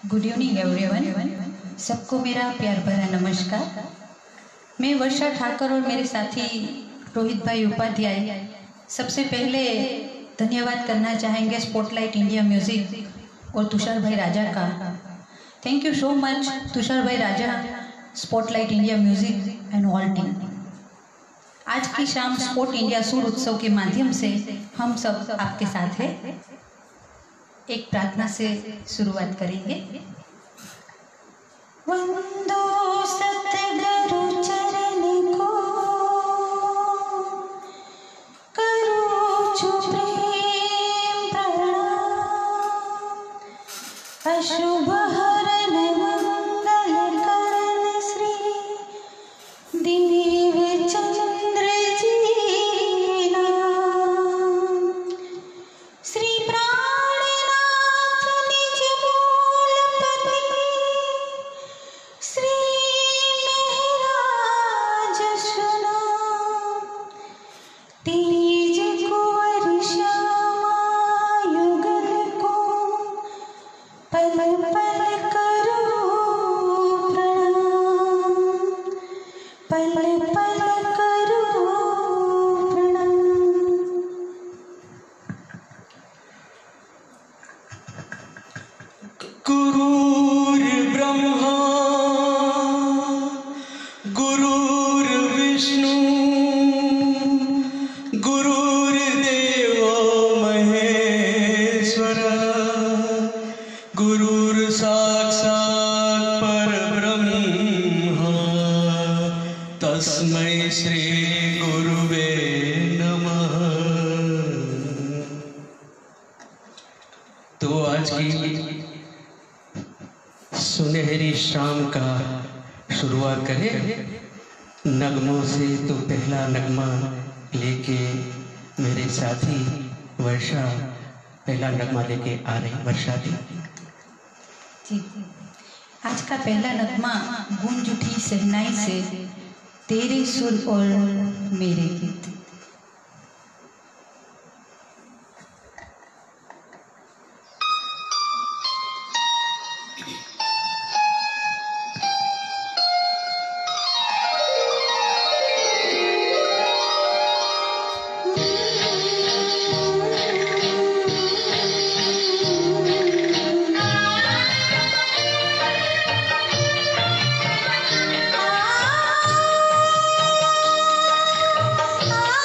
Good evening everyone. सबको मेरा प्यार भरा नमस्कार। मैं वर्षा ठाकर और मेरे साथी रोहित भाई उपाध्याय सबसे पहले धन्यवाद करना चाहेंगे स्पॉटलाइट इंडिया म्यूजिक और तुषार भाई राजा का। Thank you so much Tushar भाई Raja, spotlight India music and all team. आज की शाम स्पोर्ट इंडिया सूर उत्सव के माध्यम से हम सब आपके साथ हैं। एक प्रार्थना से शुरुआत करेंगे। वंदो सतगुरु चरण को, करो प्रेम प्रणाम। अशुभ हरण मंगल करण श्री देव चंद्र जी नाम। श्री तस्मै श्री गुरुवे नमः। तो आज की सुनहरी शाम का शुरुआत करें नगमों से। तो पहला नगमा लेके मेरे साथी वर्षा पहला नगमा लेके आ रही। वर्षा दी जी। आज का पहला नगमा गूंज उठी सहनाई से, तेरे सुर और मेरे गीत। आ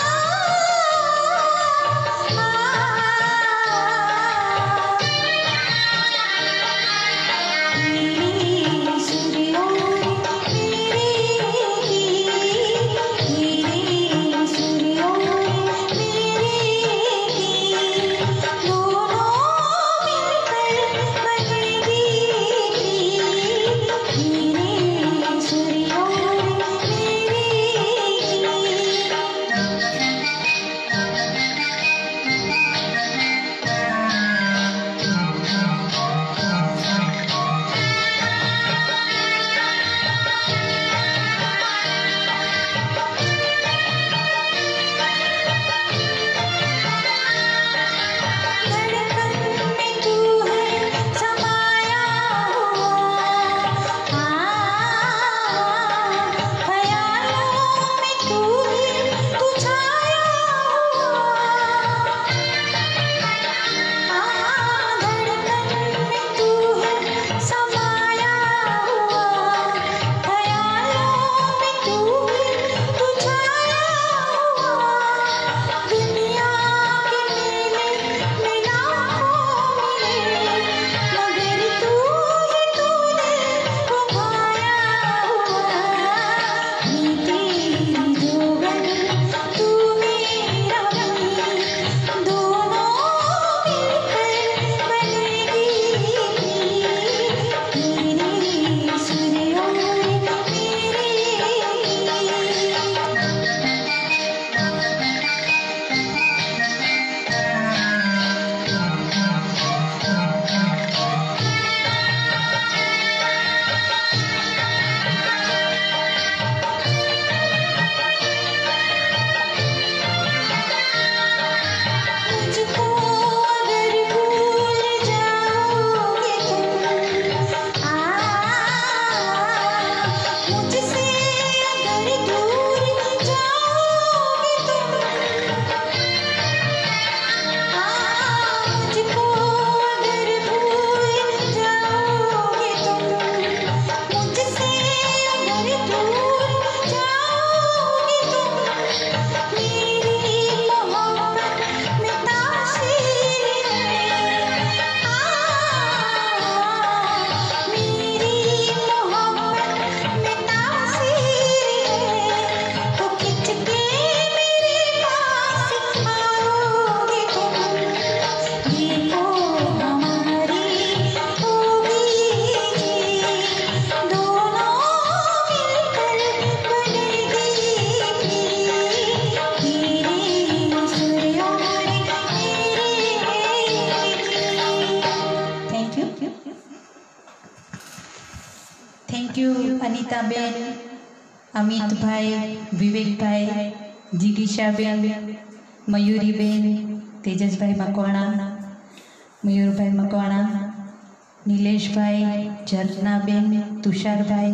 यू अनीता बेन, अमित भाई, विवेक भाई, जिगीशा बेन, मयूरी बेन, तेजस भाई मकवाणा, मयूर भाई मकवाणा, नीलेश भाई, झरना बेन, तुषार भाई,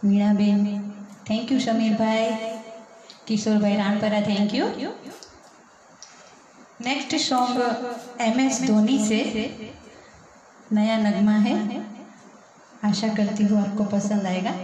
मीणा बेन, थैंक यू समीर भाई, किशोर भाई Ranpara, thank you. Next song MS Dhoni से नया नगमा है, आशा करती हूँ आपको पसंद आएगा।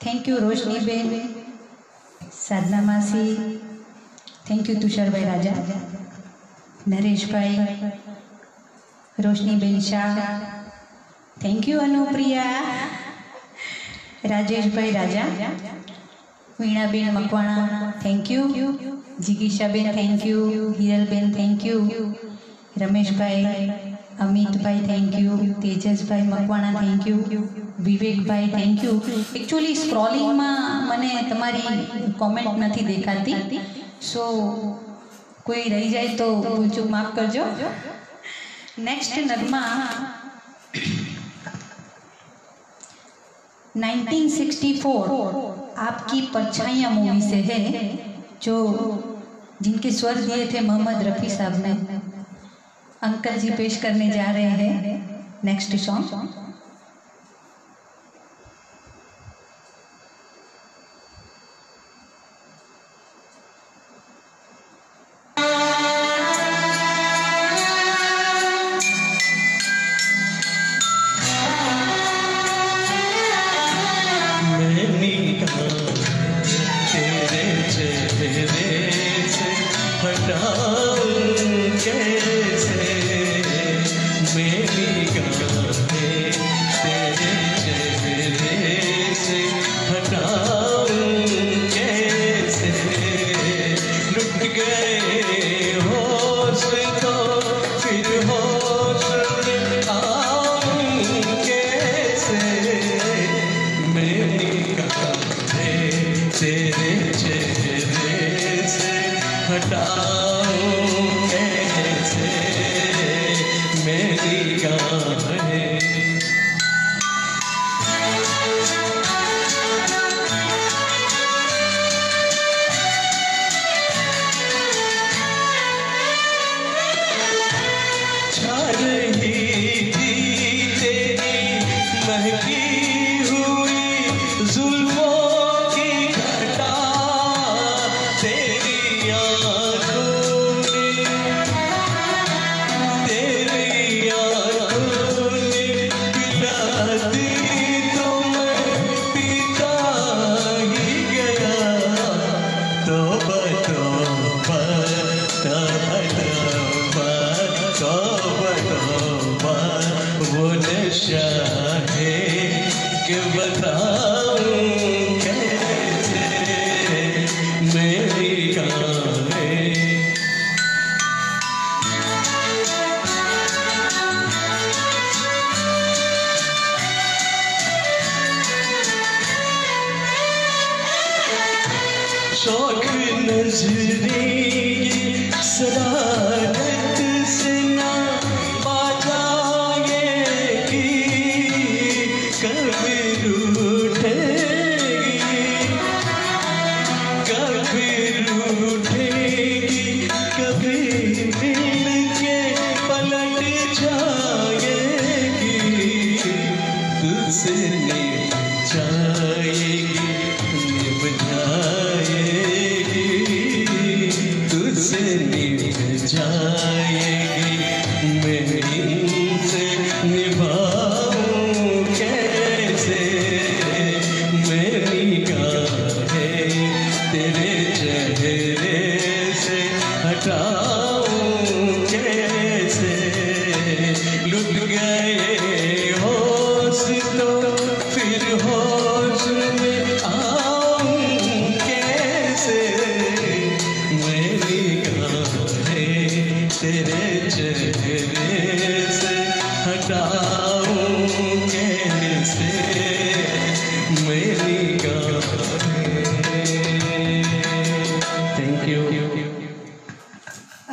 थैंक यू रोशनी बेन, साधना मासी, थैंक यू तुषार भाई राजा, नरेश भाई, रोशनी बेन शाह, थैंक यू अनुप्रिया, राजेश भाई Raja, Veenaben Makwana thank you, Jigishaben thank you, Hiralben thank you, Rameshbhai, Amitbhai thank you, Tejasbhai Makwana thank you, Vivekbhai thank you. Actually સ્ક્રોલિંગમાં મને તમારી કોમેન્ટ નથી દેખાતી, સો કોઈ રહી જાય તો ભૂલચૂક માફ કરજો. नेक्स्ट नगमा 1964 आपकी परछाइयाँ मूवी से है, जो जिनके स्वर दिए थे मोहम्मद रफ़ी साहब ने. अंकल जी पेश करने जा रहे हैं नेक्स्ट सॉन्ग.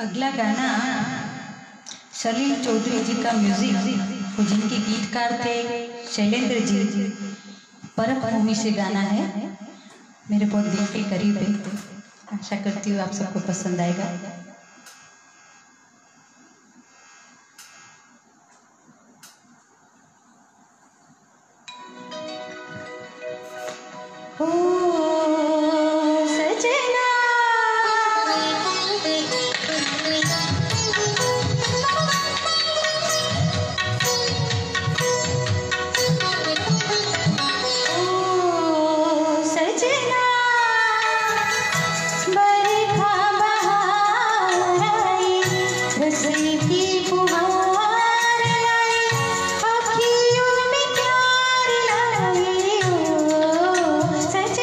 अगला गाना सलील चौधरी जी का म्यूजिक, जिनके गीतकार थे शैलेंद्र जी, परख मूवी से गाना है. मेरे बहुत दिल के करीब है, आशा करती हूँ आप सबको पसंद आएगा. सच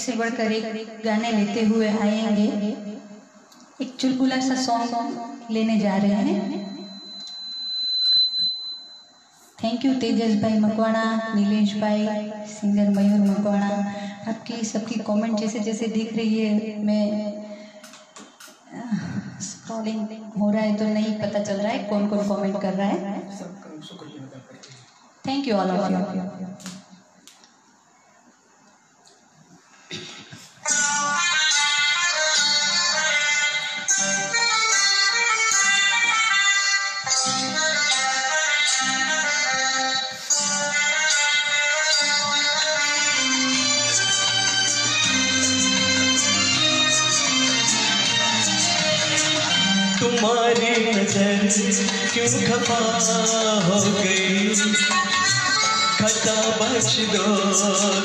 से बढ़कर एक गाने लेते हुए आएंगे। एक चुलबुला सा सॉन्ग लेने जा रहे हैं। थैंक यू तेजस भाई मकवाणा, नीलेश भाई, सिंगर मयूर मकवाणा। आपकी सबकी कमेंट जैसे जैसे दिख रही है, मैं स्क्रॉलिंग हो रहा है तो नहीं पता चल रहा है कौन कौन कमेंट कर रहा है। Thank you all of you. तुम्हारी नजर क्यों खफा हो गई, खता बख्श दो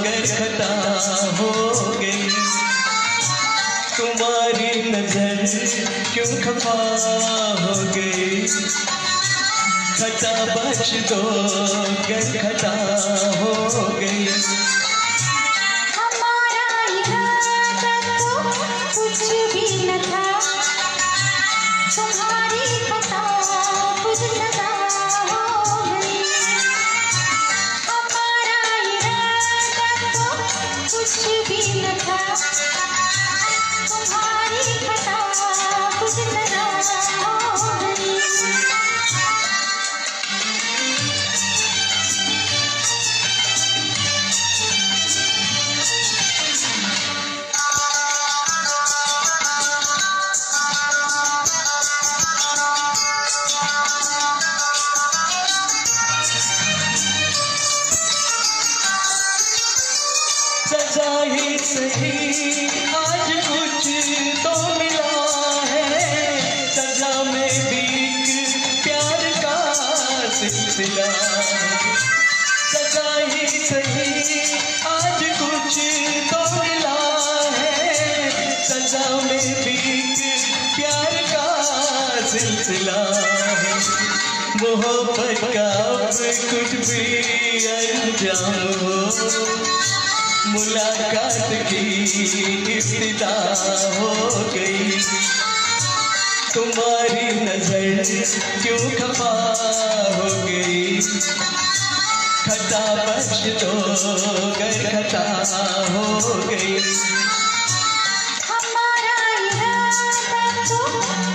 गर खता हो गई। तुम्हारी नजर क्यों खफा हो गई, खता बख्श दो गर खता हो गई। सजा ही सही आज कुछ तो मिला है, सजा में भी प्यार का सिलसिला। सजा ही सही आज कुछ तो मिला है, सजा में भी प्यार का सिलसिला है। मोहब्बत का कुछ भी अंजाम हो, मुलाकात की इब्तिदा हो गई। तुम्हारी नजर क्यों खफा हो गई, खता बख्श दो गर खता हो गई। हमारा इरादा तो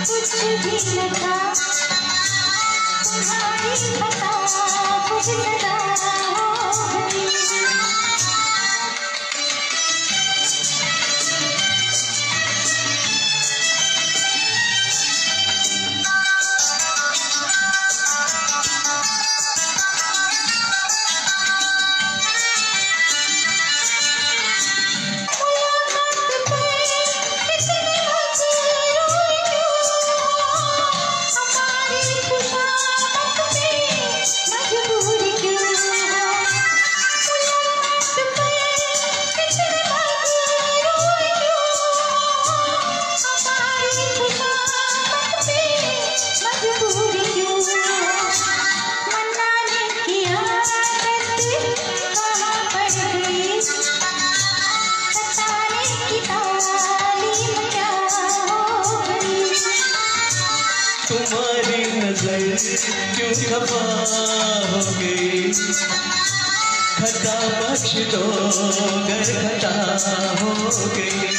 कुछ भी न था, तुम्हारी खता कुछ सदा हो गई। तुम्हारी नजर क्यों खफा हो गई, खता बख्श दो गर खता हो गई।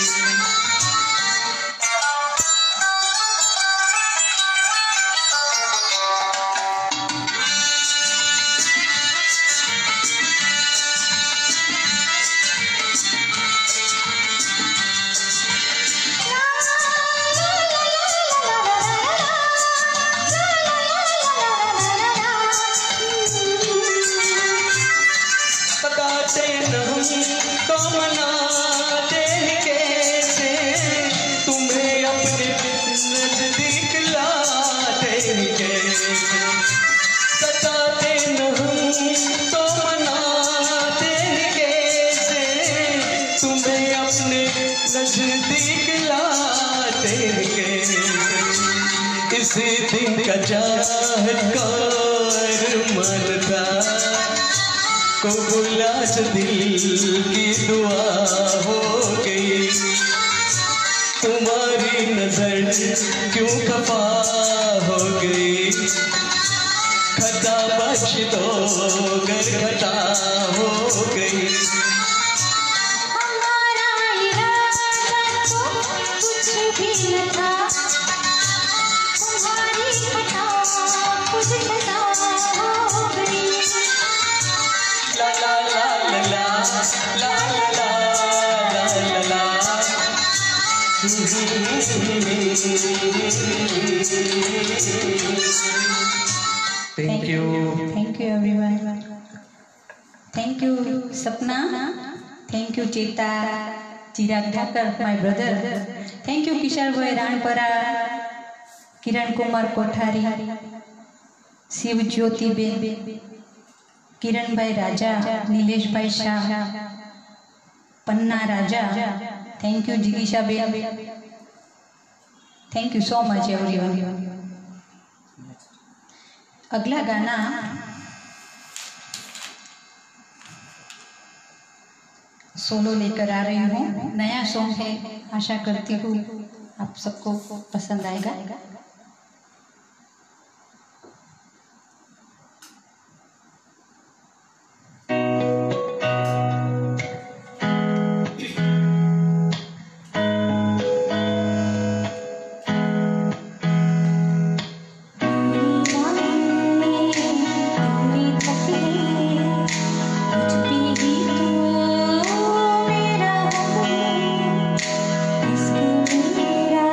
बताते न हम तो मनाते हैं कैसे, तुम्हें अपने नजदीक लाते हैं कैसे। बताते न हम तो मनाते हैं कैसे, तुम्हें अपने नजदीक लाते हैं कैसे। इसी दिन का चाहत का अरमान था, कबूल आज दिल की दुआ हो गई। तुम्हारी नजर क्यों खफा हो गई, खता बख्श दो गर खता हो गई। हमारा इरादा तो कुछ भी न था, तुम्हारी खता खुद खता हो गई। ला ला ला ला ला ला ला ला ला ला ला। Thank you. Thank you everyone. Thank you Sapna, thank you Cheta, Chirag Thakar my brother, thank you Kishore भाई राणपरा, किरण कुमार कोठारी, शिव ज्योति बेन, किरण भाई राजा, नीलेश भाई शाह, पन्ना राजा, थैंक यू जिगीशा बेन, thank you so much everyone. अगला गाना सोलो लेकर आ रही हूँ, नया सॉन्ग है, आशा करती हूँ आप सबको पसंद आएगा। इसको मेरा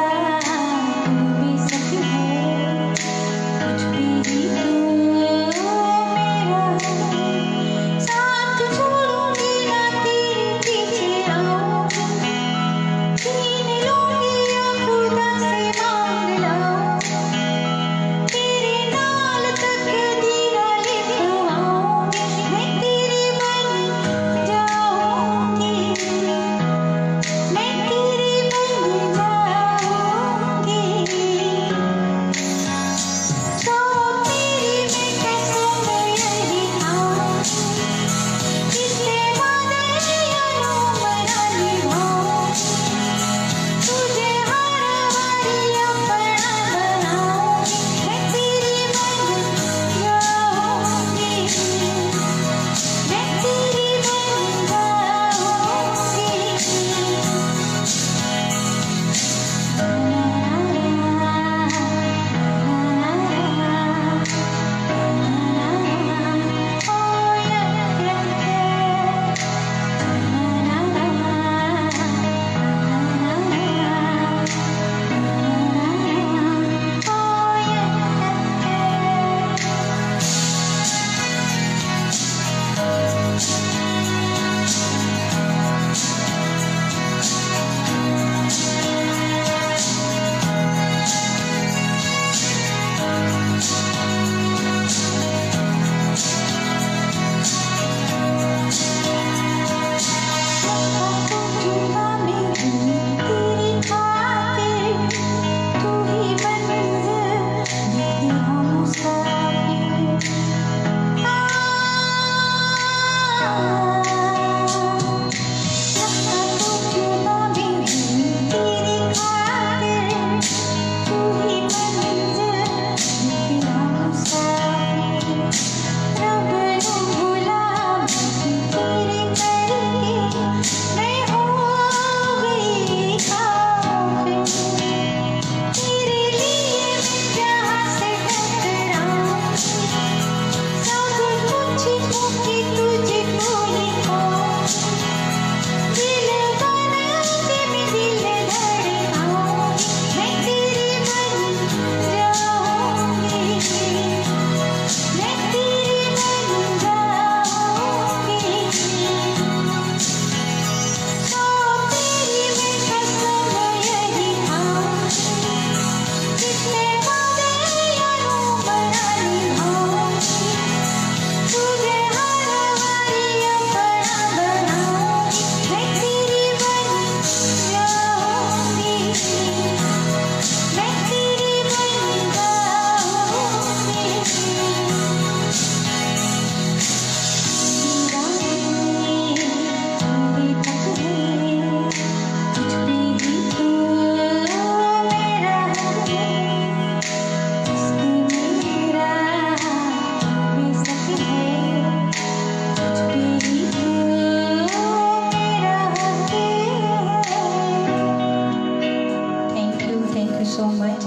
सो मच।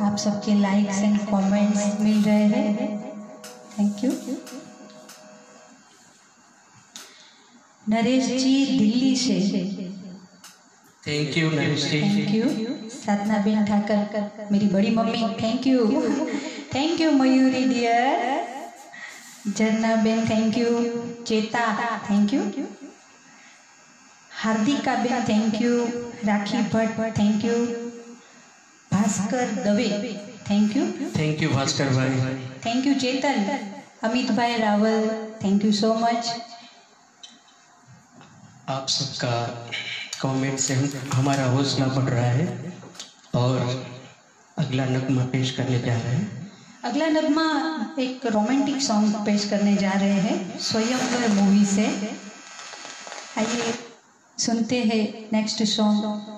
आप सबके लाइक्स एंड कमेंट्स मिल रहे हैं, थैंक यू। नरेश जी दिल्ली से, thank you Naresh ji. Thank you. Sadhana बेन ठाकर मेरी बड़ी mummy, thank you. Thank you Mayuri dear. Jharna बेन thank you. Cheta thank you. Hardika बेन thank you. Rakhi Bhatt thank you. Bhaskar Dave thank you. Thank you Bhaskar भाई। Thank you Chetan. अमित भाई Rawal thank you so much. आप सबका कमेंट से हमारा हौसला बढ़ रहा है और अगला नगमा पेश करने जा रहे हैं। अगला नगमा एक रोमांटिक सॉन्ग पेश करने जा रहे हैं स्वयंवर मूवी से। आइए सुनते हैं नेक्स्ट सॉन्ग।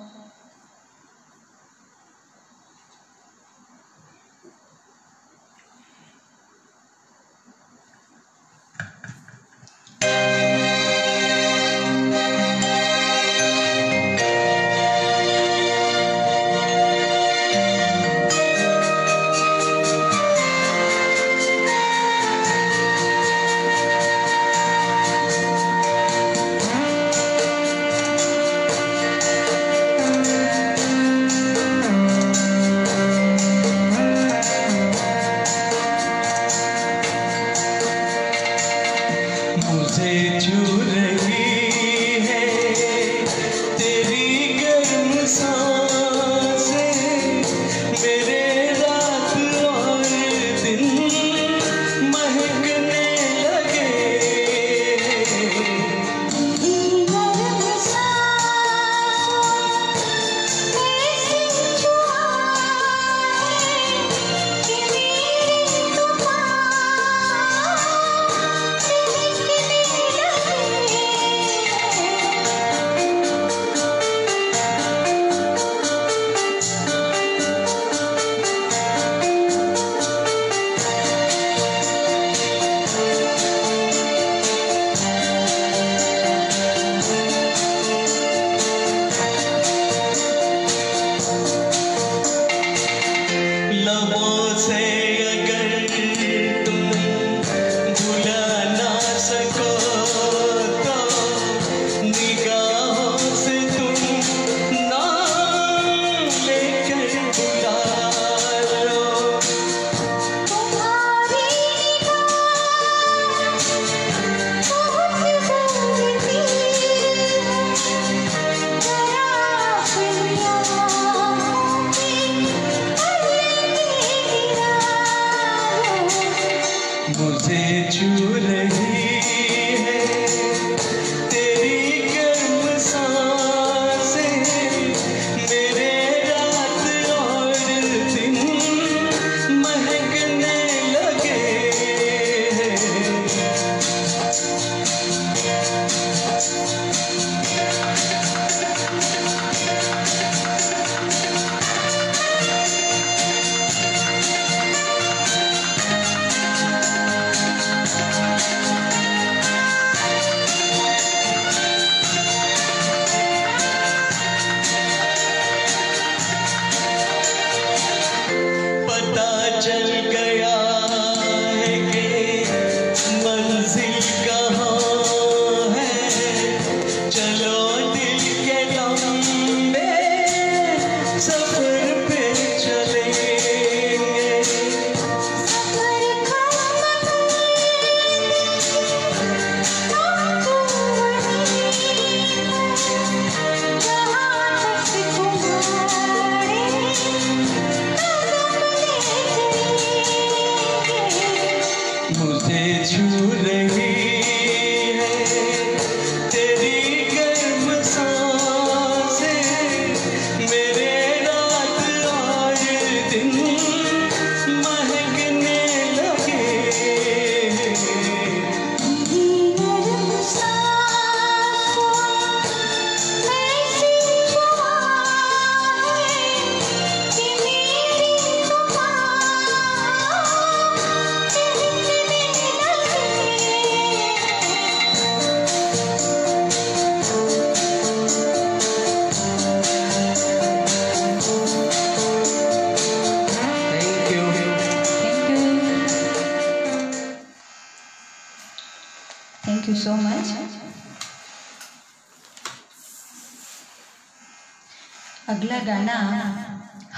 અગલા ગાના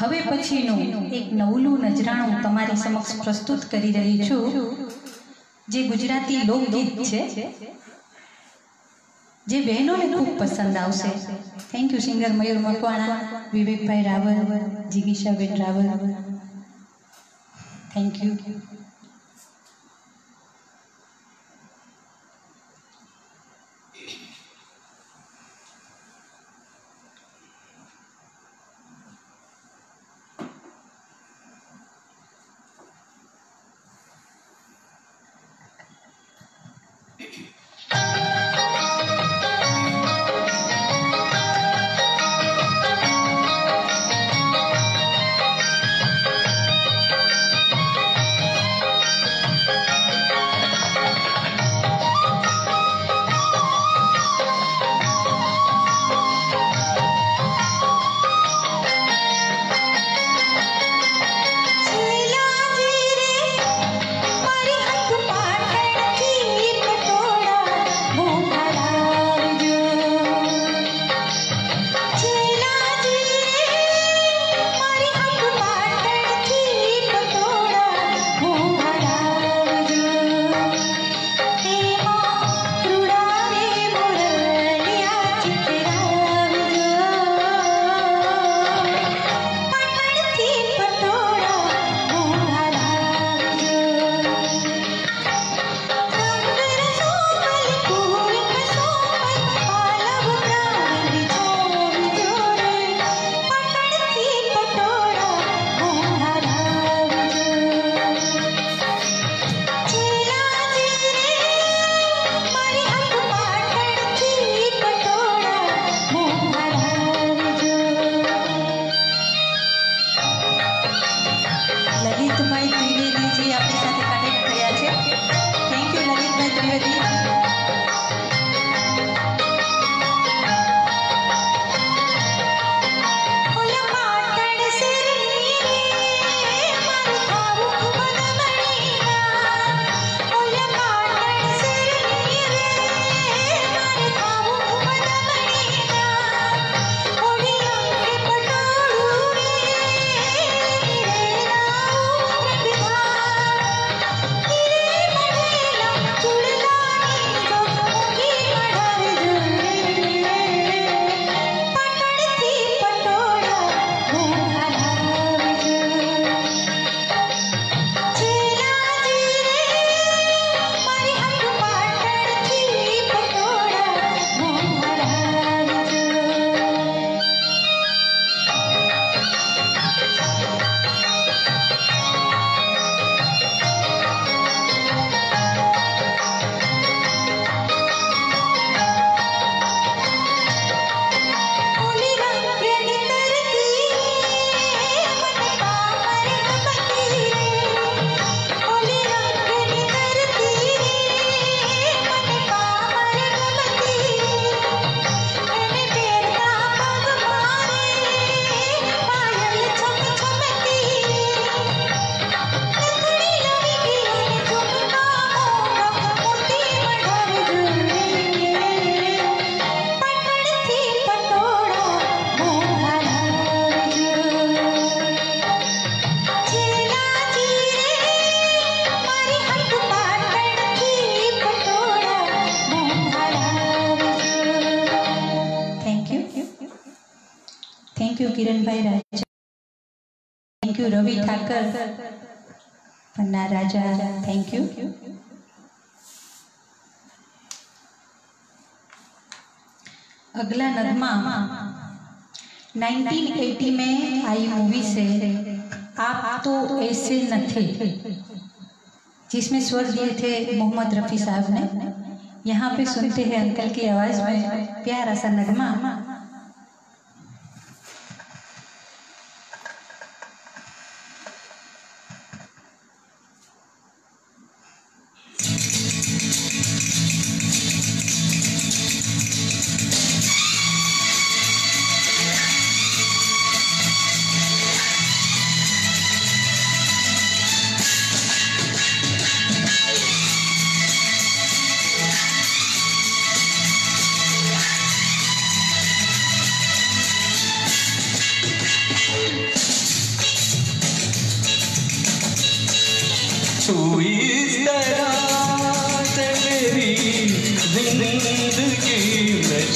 હવે પછીનું એક નવલું નજરાણું તમારી સમક્ષ પ્રસ્તુત કરી રહી છું, જે ગુજરાતી લોકગીત છે, જે બહેનોને ખૂબ પસંદ આવશે. Thank you singer Mayur Makwana, Vivekbhai Rawal, Jigishaben Rawal. Thank you. Kiranbhai Raja, thank you. Ravi Thakar, Panna Raja, thank you. अगला नगमा 1980 में आई मूवी से आप तो ऐसे न थे, जिसमें स्वर दिए थे मोहम्मद रफ़ी साहब ने. यहाँ पे सुनते हैं अंकल की आवाज़ में प्यारा सा नगमा.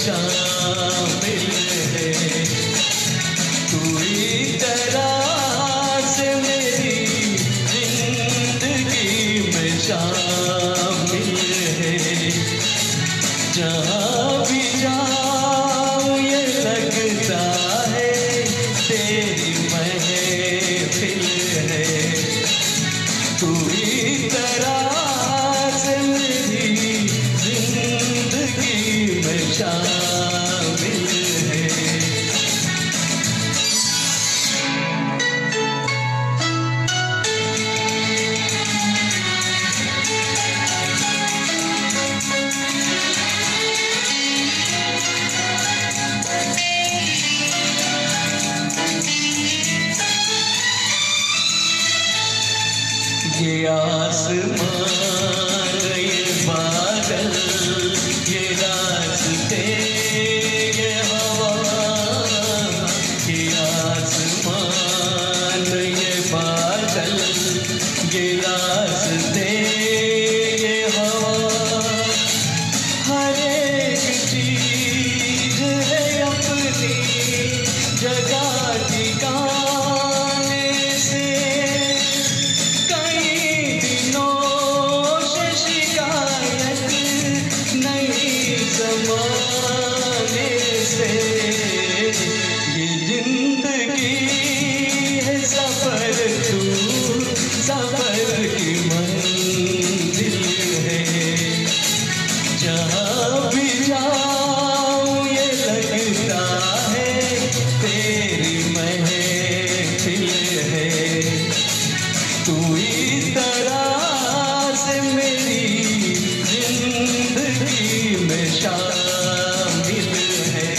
शामिल है, तू ही तरह से मेरी जिंदगी में शामिल है। जहाँ भी जाऊँ ये लगता है तेरी महफिल है, तू ही तरह से मेरी जिंदगी में शामिल है। ये आसमान ये बादल ये रास्ते ये हवा, ये आसमान ये बादल ये रास्ते ये हवा, हर एक चीज है अपनी जगह ठिकाने से। कई दिनों से शिकायत नहीं ज़माने से, ये जिंदगी है सफर, तू सफर की मंजिल है। जहाँ भी जाऊँ ये लगता है तेरी महफिल है, तू इस तरह से मेरी जिंदगी में शामिल है।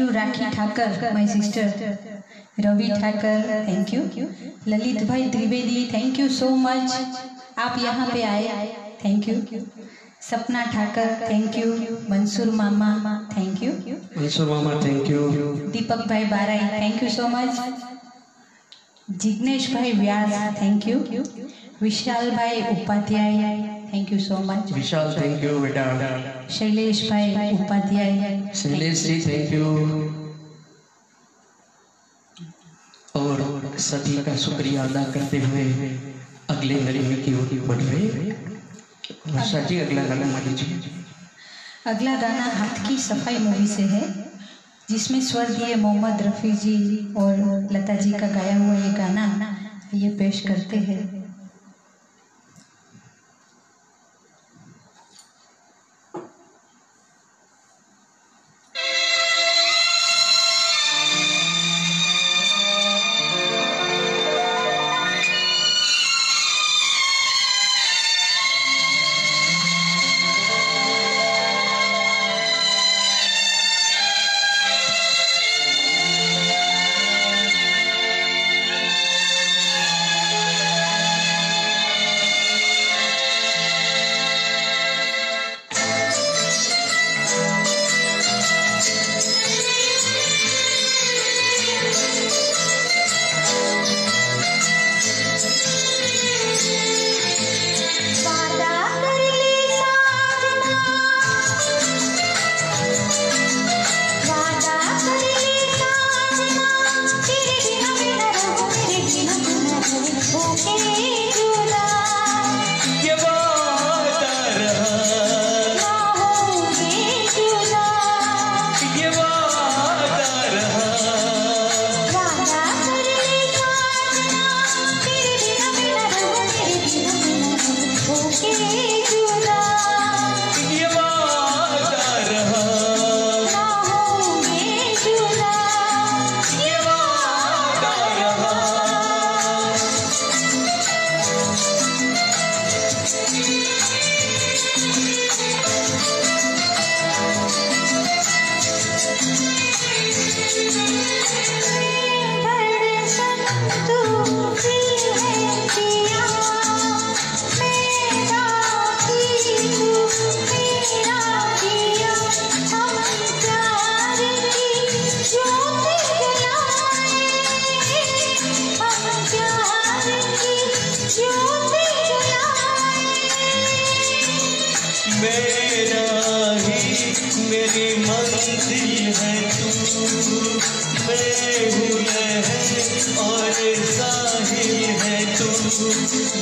You Rakhi Thakar my sister, Ravi Thakar thank you, Lalit भाई Trivedi thank you so much, आप यहाँ पे आए thank you, Sapna Thakar thank you, Mansoor मामा थैंक यू, मंसूर मामा थैंक यू, दीपक भाई Barai thank you so much, Jignesh भाई व्यास थैंक यू, विशाल भाई Upadhyay thank you so much, Vishal thank you बेटा, शैलेश भाई उपाध्याय, शैलेश जी थैंक यू। और सभी का शुक्रिया अदा करते हुए अगले नरीमे की ओर बढ़ रहे हैं। वर्षा जी अगला गाना मान लीजिए। अगला गाना हाथ की सफाई मूवी से है, जिसमें स्वर दिए मोहम्मद रफ़ी जी और लता जी का गाया हुआ ये गाना ये पेश करते हैं।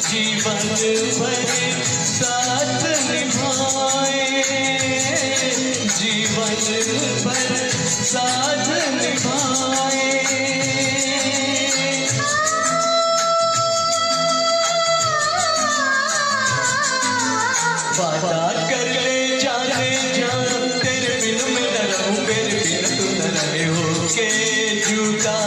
जीवन भर साथ निभाए, जीवन भर साथ निभाए। वादा कर ले जाने जा, तेरे बिन मैं न रहूं, मेरे बिन तू न रहे हो के जुदा।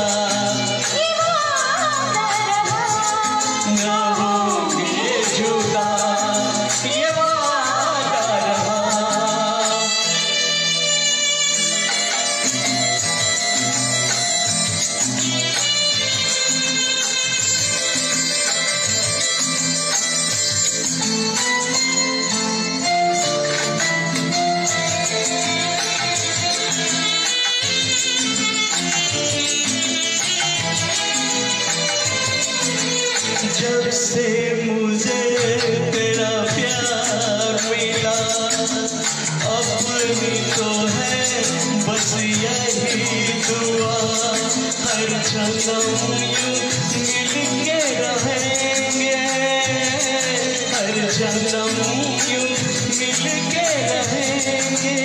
जब से मुझे तेरा प्यार मिला, अपनी तो है बस यही दुआ, हर जन्म यूं मिल के रहेंगे, हर जन्म यूं मिल के रहेंगे।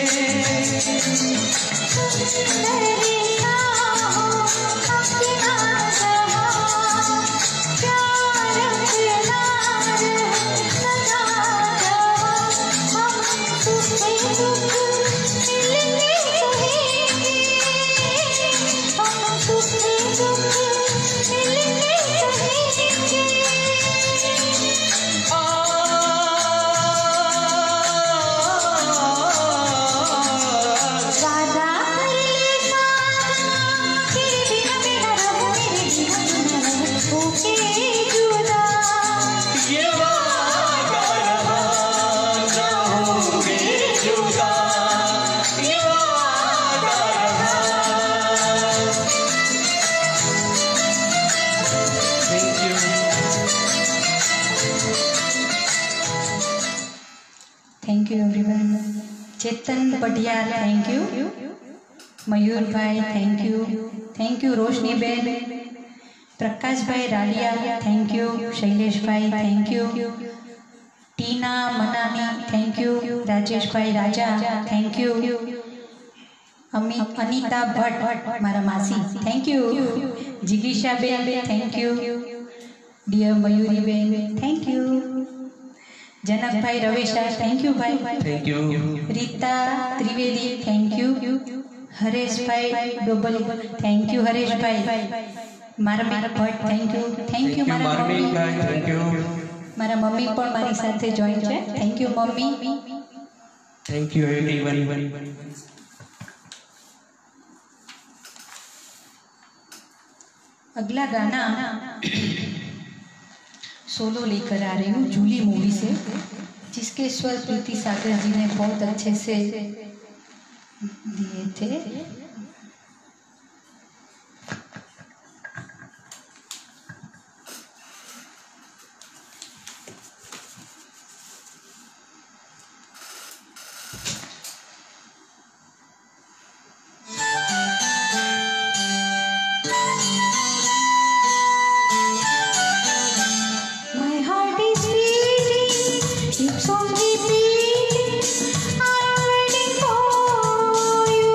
मिलने thank you everyone. Chetan Patiyal thank you. Mayur भाई थैंक यू रोशनी बेन। प्रकाश भाई रालिया थैंक यू। शैलेश भाई थैंक यू। टीना मनानी थैंक यू। राजेश भाई राजा थैंक यू। अनिता भट्ट मारा मासी थैंक यू। जिगीशा बेन थैंक यू। डियर मयूरी बेन थैंक यू। जनक भाई रवेशा थैंक यू भाई। Thank you. Rita Trivedi thank you. Haresh भाई डोबल थैंक यू। हरेश भाई मारा भट्ट थैंक यू मारा मम्मी थैंक यू। मारा मम्मी पण मारी साथे जॉइन छे thank you mummy. Thank you everyone. अगला गाना सोलो लेकर आ रही हूँ जूली मूवी से, जिसके स्वर प्रीति सागर जी ने बहुत अच्छे से दिए थे। I'm waiting for you.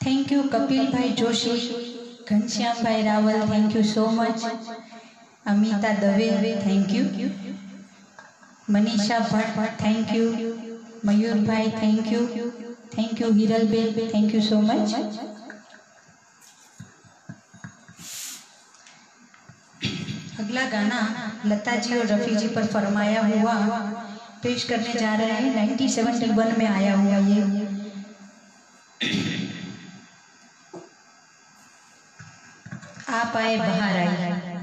Thank you Kapil भाई जोशी, घनश्याम भाई Rawal, thank you so much. Amita Dave, thank you. Manisha Bhatt, thank you. Mayur भाई, thank you. Thank you Hiral बेन, थैंक यू सो मच। अगला गाना लता जी और रफ़ी जी पर फरमाया हुआ पेश करने जा रहे हैं। 1971 में आया हुआ ये आप आए बाहर आए।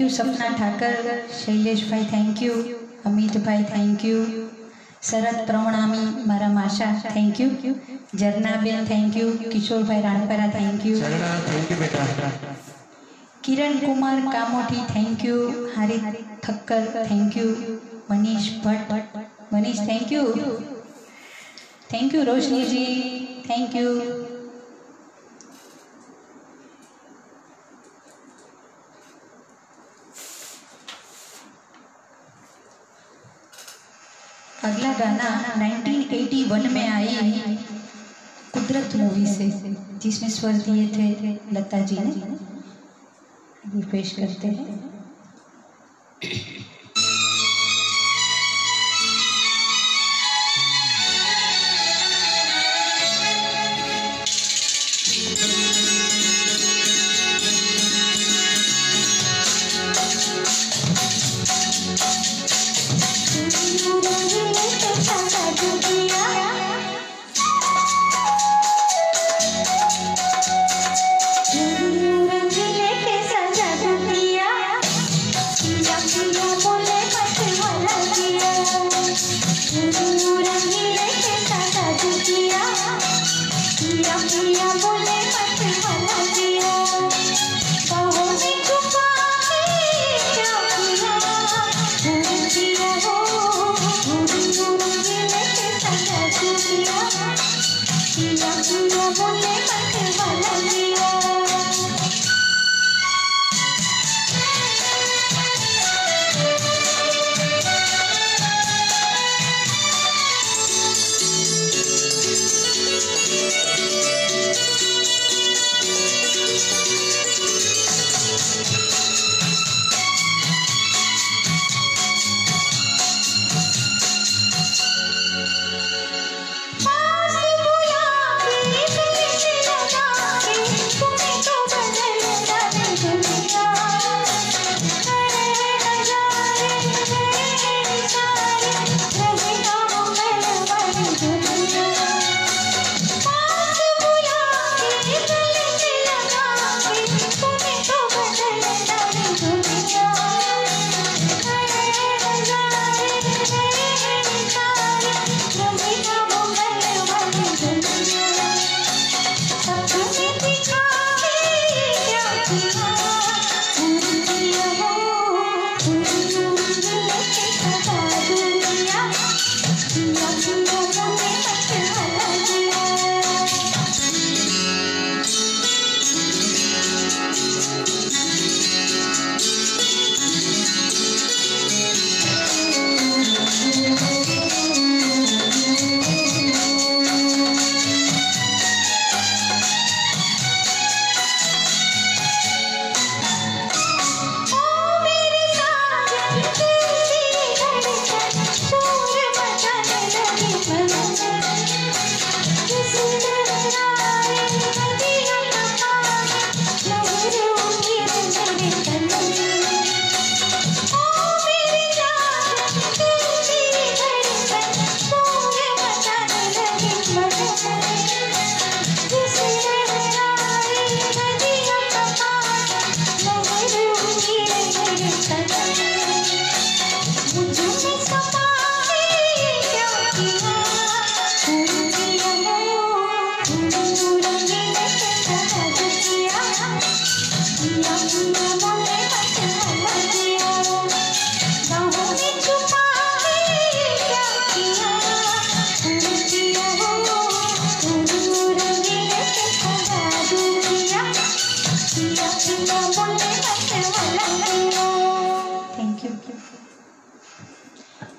यू सपना ठाकर, शैलेश भाई थैंक यू, अमित भाई थैंक यू, शरद प्रवणामी मारा माशा thank you, Jharnaben thank you, Kishore भाई Ranpara thank you, thank you बेटा, Kiran Kumar Kamothi thank you, Harit Thakkar thank you, Manish Bhatt Manish thank you, Roshni ji thank you. अगला गाना 1981 में आई कुदरत मूवी से, जिसमें स्वर दिए थे लता जी ने, अभी पेश करते हैं।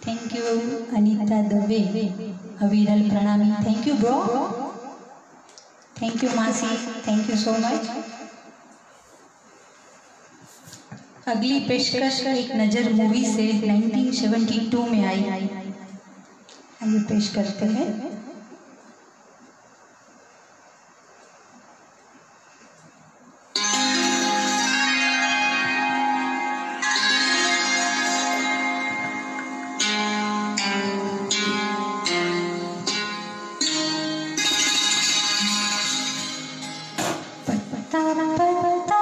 Thank you Anita Dubey, Aviral Pranami, thank you bro, thank you मासी, थैंक यू सो मच। अगली पेशकश एक नज़र मूवी से 1972 में आई, आइए पेश करते हैं। पता पता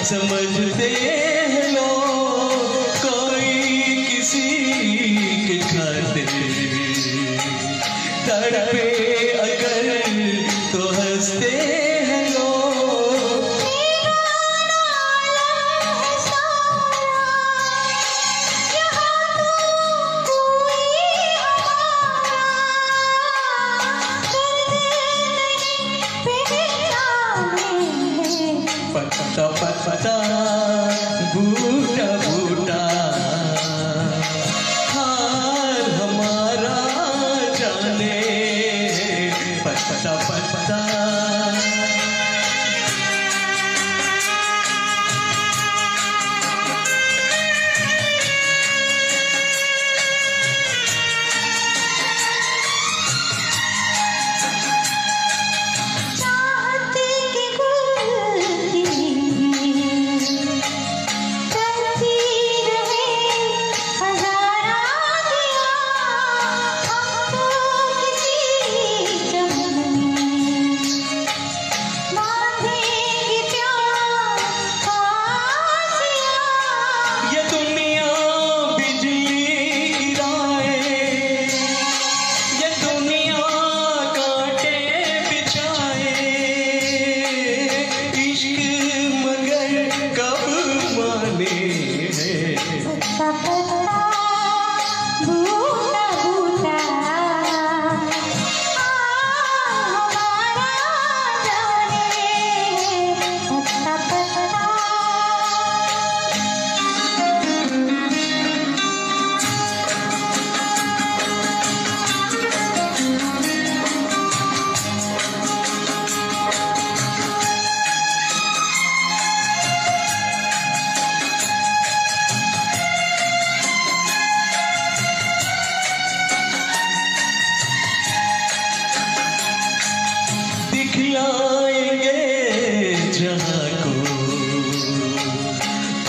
समझते हैं लोग कोई किसी के खातिर तड़पे अगर तो हंसते हैं लोग। पता पता बूटा बूटा हार हमारा जाने पता पता। दिखलाएंगे जहाँ को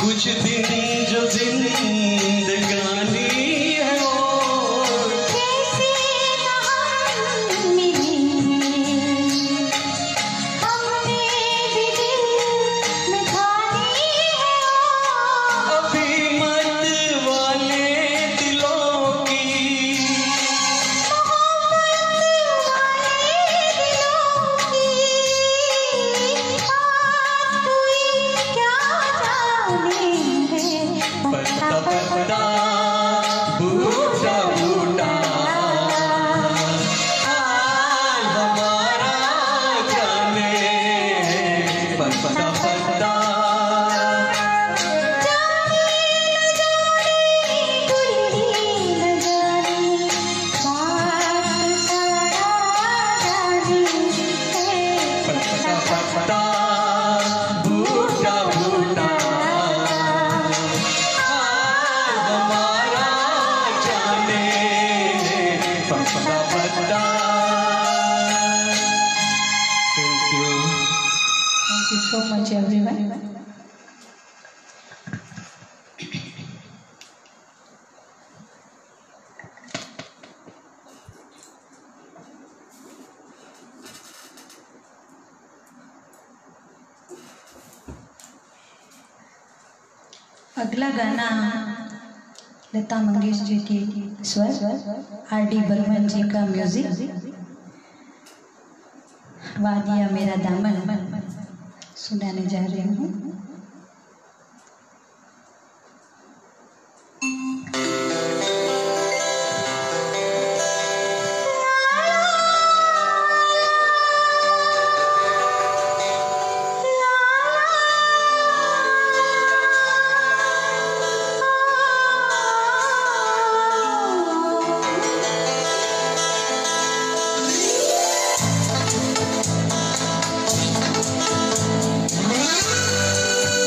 कुछ दिन जो जिंदगानी है और कैसे हम मिले हमने भी दिल में ठानी है अभी मत वाले दिलों की पता पता बूटा बूटा हाल हमारा जाने पता पता। पता पता बूटा बूटा हाल हमारा जाने पता पता। Thank you. Thank you so much, everyone. अगला गाना लता मंगेशकर जी की स्वर, R.D. बर्मन जी का म्यूजिक, वादिया मेरा दामन सुनाने जा रही हूँ। ला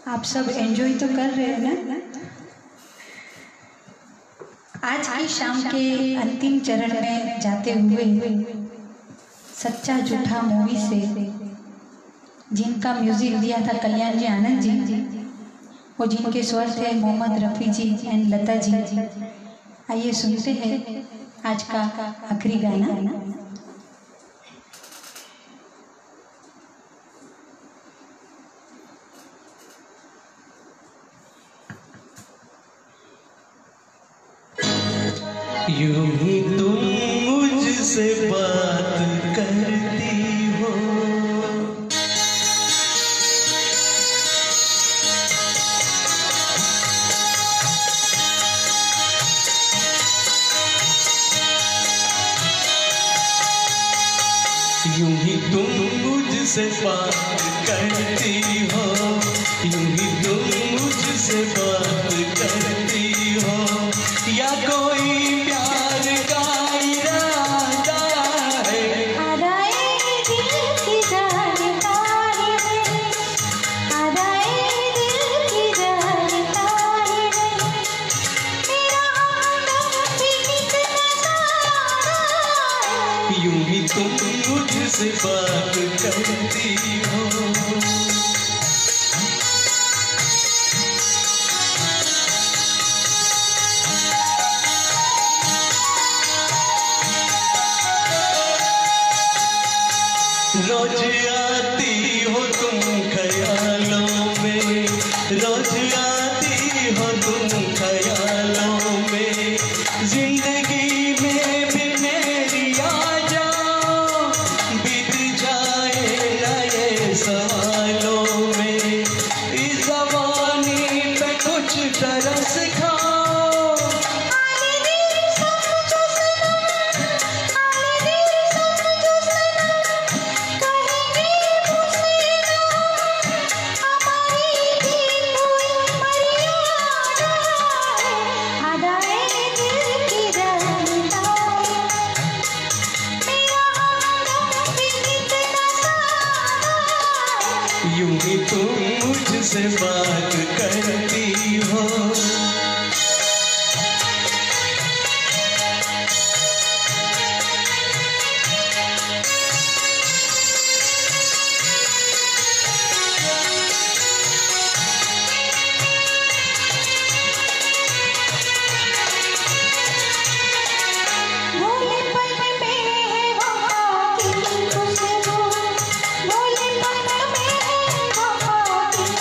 आप सब एंजॉय तो कर रहे हैं ना। आज की शाम के अंतिम चरण में जाते हुए सच्चा झूठा मूवी से जिनका म्यूजिक दिया था कल्याण जी आनंद जी और जिनके स्वर थे मोहम्मद रफ़ी जी एंड लता जी। आइए सुनते हैं आज का आखिरी गाना। यूं ही तुम मुझसे बात करती हो, यूं ही तुम मुझसे बात करती हो, यूं ही तुम मुझसे बात करती हो, या कोई प्यार का इरादा है, आदाए दिल की जानकारी नहीं, आदाए दिल की जानकारी नहीं, मेरा हमदम भी कितना सारा है। यूं ही तुम मुझसे बात करती हो। रोज आती हो तुम ख्यालों में, रोज आती हो तुम ख्यालों में, जिंदगी में भी मेरी आ जाओ, बीत जाए नए सवालों में, इस जवानी पे कुछ तरस खाओ, यूं ही तुम मुझसे बात करती हो। भोले पन में है वहाँ की खुशबू, भोले पन में है वहाँ की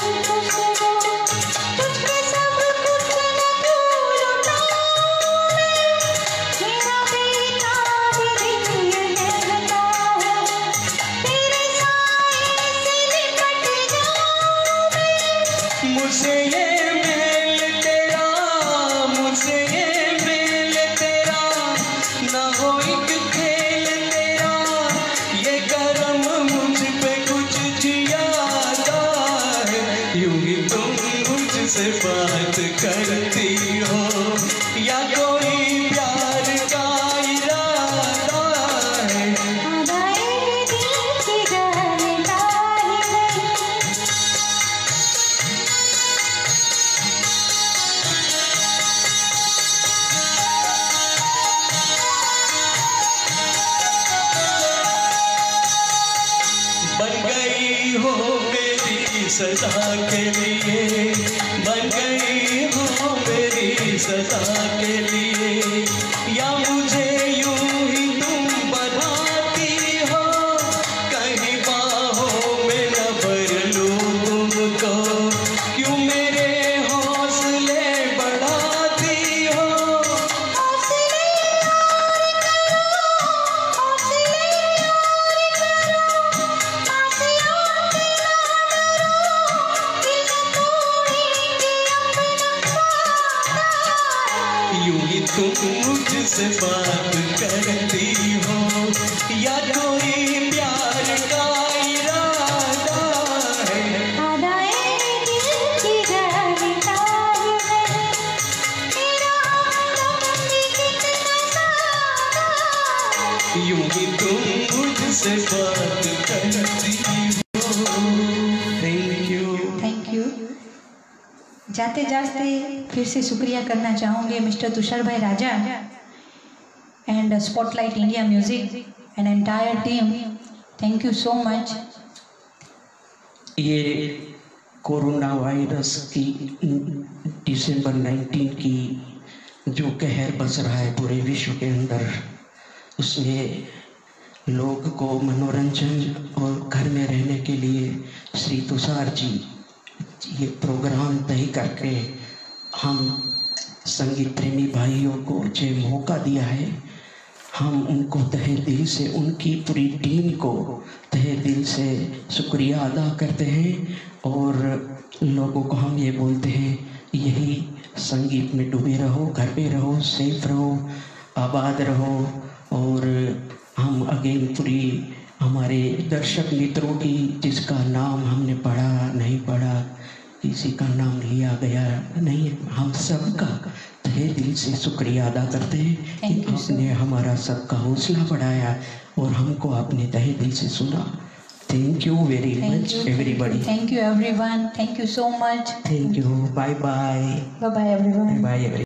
मुझसे ये मेल तेरा, मुझसे ये मेल तेरा, ना हो एक खेल तेरा, ये करम मुझ पे कुछ जियादा है। यूं ही तुम मुझसे बात करती हो या कोई प्यार का इरादा है। अदाए दिल की जानता ही नहीं। बन गई हो मेरी सदा के लिए, बन गई हो मेरी सदा के लिए, या मुझे यूं ही तुम बनाती हो, कहीं बाहों में न भर लूं तुमको, क्यों मेरे हौसले बढ़ाती हो। हौसले और करो, हौसले और करो, आसियां से ना डरो, दिल तोड़ेंगे अपना वादा है। यूं ही तुम मुझसे बात करती हो या कोई प्यार का इरादा है। अदाए दिल की जानता ही नहीं। तेरा हमदम भी कितना सादा है। यूं ही तुम मुझसे बात करती हो। Thank you. Thank you. जाते जाते फिर से शुक्रिया करना चाहूँगी मिस्टर तुषार भाई Raja and spotlight India music and entire team. Thank you so much. ये कोरोना वायरस की दिसंबर 19 की जो कहर बस रहा है पूरे विश्व के अंदर, उसमें लोग को मनोरंजन और घर में रहने के लिए श्री तुषार जी ये प्रोग्राम तय करके हम संगीत प्रेमी भाइयों को जो मौका दिया है, हम उनको तहे दिल से, उनकी पूरी टीम को तहे दिल से शुक्रिया अदा करते हैं। और लोगों को हम ये बोलते हैं, यही संगीत में डूबे रहो, घर पे रहो, सेफ रहो, आबाद रहो। और हम अगेन पूरी हमारे दर्शक मित्रों की, जिसका नाम हमने पढ़ा नहीं पढ़ा, किसी का नाम लिया गया नहीं, हम सबका तहे दिल से शुक्रिया अदा करते हैं कि Thank you, sir. आपने हमारा सबका हौसला बढ़ाया और हमको आपने तहे दिल से सुना। Thank you very much everybody. Thank you everyone. Thank you so much. Thank you. Bye bye. Bye bye everyone. Bye every.